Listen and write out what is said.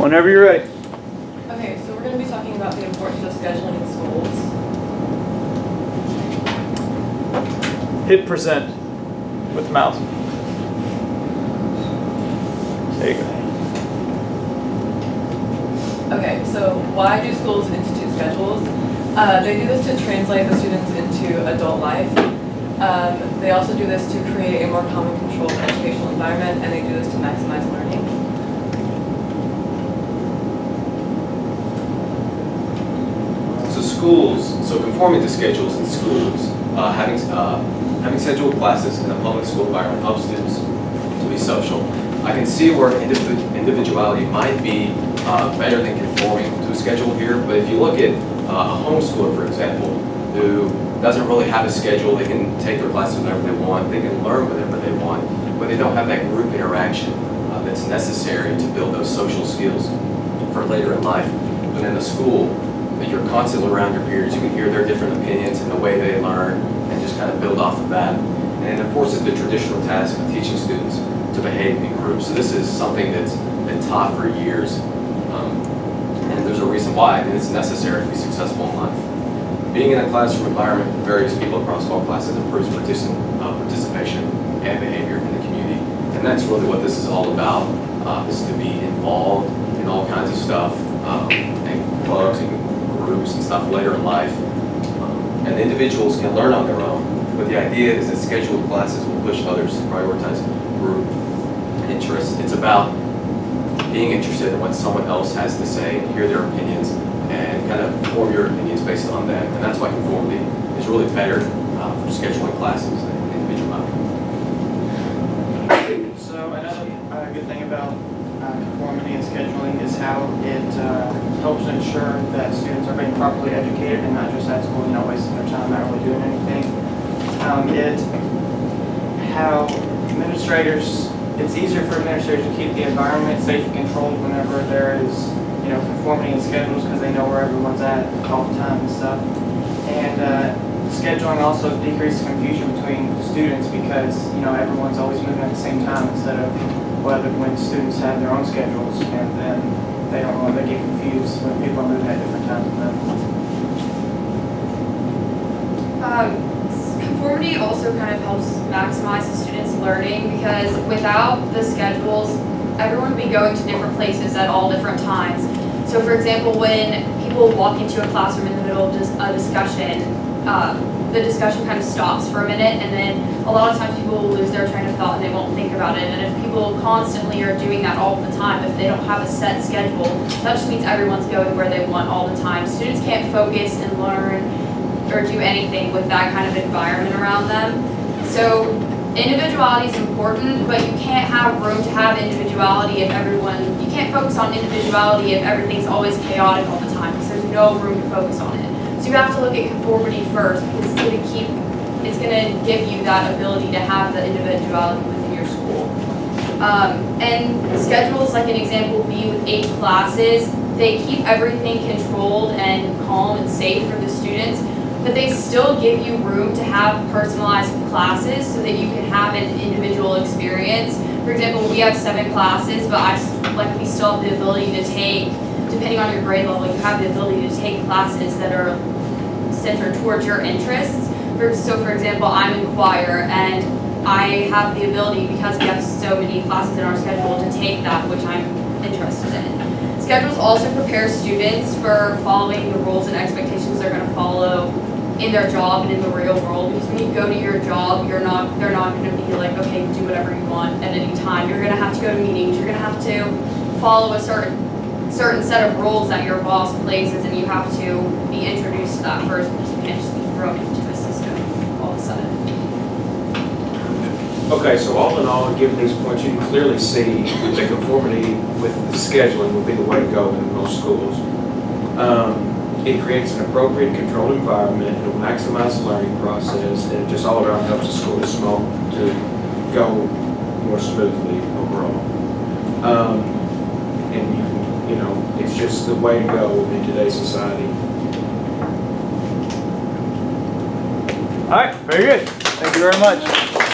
Whenever you're ready. Okay, so we're going to be talking about the importance of scheduling in schools. Hit present with the mouse. There you go. Okay, so why do schools institute schedules? They do this to translate the students into adult life. They also do this to create a more common controlled educational environment, and they do this to maximize learning. So conforming to schedules in schools, having scheduled classes in a public school environment helps students to be social. I can see where individuality might be better than conforming to a schedule here, but if you look at a homeschooler, for example, who doesn't really have a schedule, they can take their classes whenever they want, they can learn whenever they want, but they don't have that group interaction that's necessary to build those social skills for later in life. But in a school, that you're constantly around your peers, you can hear their different opinions and the way they learn and just kind of build off of that. And it enforces the traditional task of teaching students to behave in groups. So this is something that's been taught for years. And there's a reason why. I mean, it's necessary to be successful in life. Being in a classroom environment with various people across all classes improves participation and behavior in the community. And that's really what this is all about, is to be involved in all kinds of stuff, and clubs and groups and stuff later in life. And individuals can learn on their own, but the idea is that scheduled classes will push others to prioritize group interests. It's about being interested in what someone else has to say, hear their opinions, and kind of form your opinions based on that. And that's why conformity is really better for scheduling classes than individuality. So another good thing about conformity and scheduling is how it helps ensure that students are being properly educated and not just at school, wasting their time not really doing anything. It's easier for administrators to keep the environment safe and controlled whenever there is, conformity in schedules because they know where everyone's at all the time and stuff. And scheduling also decreases confusion between students because, everyone's always moving at the same time instead of when students have their own schedules and then they get confused when people are moving at different times than them. Conformity also kind of helps maximize the students' learning because without the schedules, everyone would be going to different places at all different times. So for example, when people walk into a classroom in the middle of a discussion, the discussion kind of stops for a minute, and then a lot of times people will lose their train of thought and they won't think about it. And if people constantly are doing that all the time, if they don't have a set schedule, that just means everyone's going where they want all the time. Students can't focus and learn or do anything with that kind of environment around them. So individuality is important, but you can't have room to have individuality if you can't focus on individuality if everything's always chaotic all the time because there's no room to focus on it. So you have to look at conformity first because it's going to give you that ability to have the individuality within your school. And schedules, like an example would be with 8 classes, they keep everything controlled and calm and safe for the students, but they still give you room to have personalized classes so that you can have an individual experience. For example, we have 7 classes, but we still have the ability to take, depending on your grade level, you have the ability to take classes that are centered towards your interests. So for example, I'm in choir and I have the ability, because we have so many classes in our schedule, to take that which I'm interested in. Schedules also prepare students for following the rules and expectations they're going to follow in their job and in the real world. Because when you go to your job, they're not going to be like, okay, do whatever you want at any time. You're going to have to go to meetings. You're going to have to follow a certain set of rules that your boss places, and you have to be introduced to that first because you can't just be thrown into a system all of a sudden. Okay, so all in all, given these points, you can clearly see that conformity with the scheduling would be the way to go in most schools. It creates an appropriate controlled environment, it will maximize the learning process, and it just all around helps the school to go more smoothly overall. And you can, it's just the way to go in today's society. All right, very good. Thank you very much.